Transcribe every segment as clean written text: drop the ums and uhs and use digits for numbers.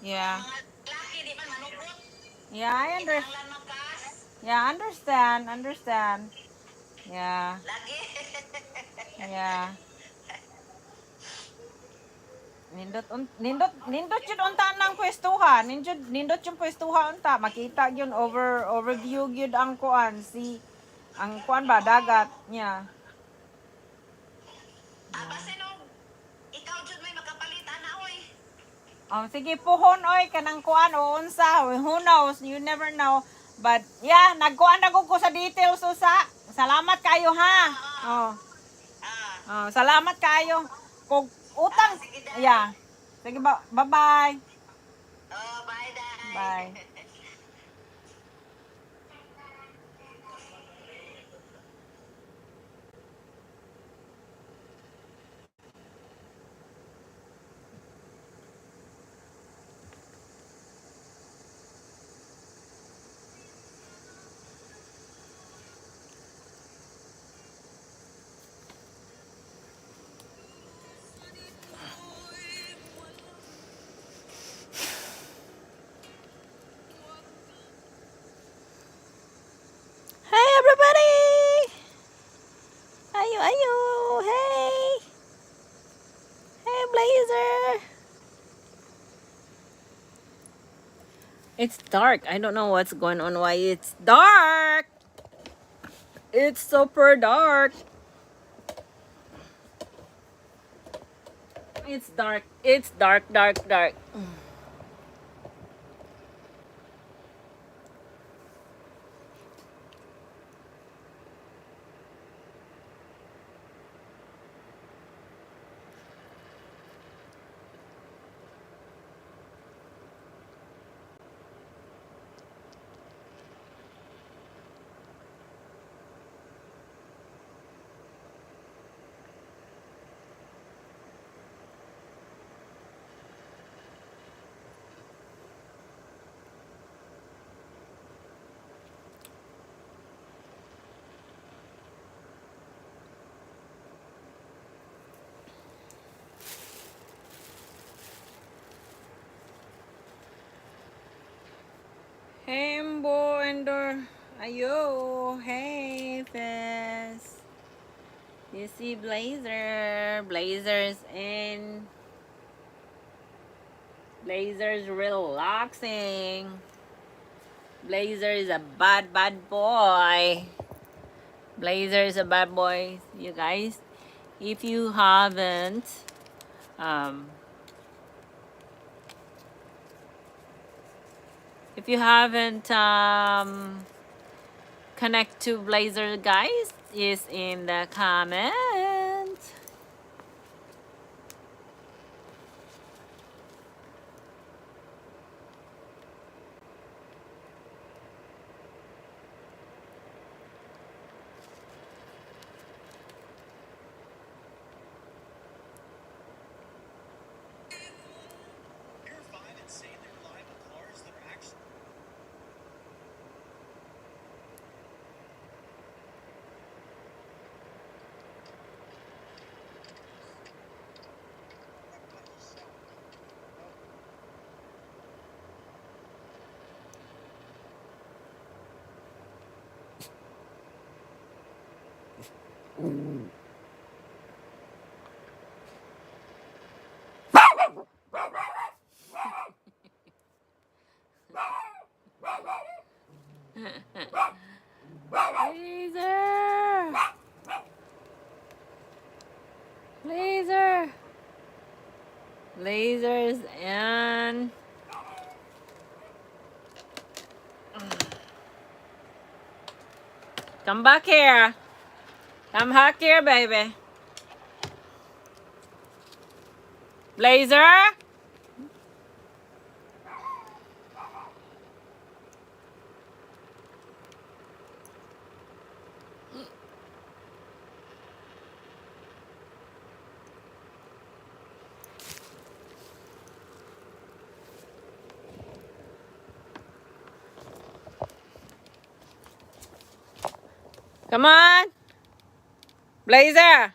Yeah. Mga laki di man manubot. Yeah, I Kinahanglan makas. Yeah, understand. Yeah. Lagi. Yeah. Nindot jud unta nang pwestuhan. Nindot yung pwestuhan unta. Makita yun overview gyud ang kuan ang kuan ba dagat niya. Basin og ikaw jud may makapalitan na oy. Oh, sige puhon oy kanang kuan o unsa. Who knows? You never know. But yeah, nagkuan na ko sa details usa. Salamat kayo ha. Oh. Ah. Oh, salamat kayo. Kung utang, Sige day. yeah. Sige ba, bye-bye. Oh, bye day. Bye. Hey everybody! Ayo. Hey. Hey Blazer. It's dark. I don't know what's going on. Why it's dark? It's super dark. It's dark. It's dark. Hey Mbo Endor. Ayo. Hey Fez. You see Blazer. Blazer's in. Blazer's relaxing. Blazer is a bad boy. Blazer is a bad boy. You guys, if you haven't um if you haven't connect to Blazer, guys, is in the comment. Blazer, Blazer, Blazer's in. Come back here. Come back here, baby. Blazer. Come on. Blazer.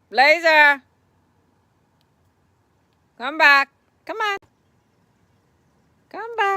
Blazer. Come back. Come on. Come back.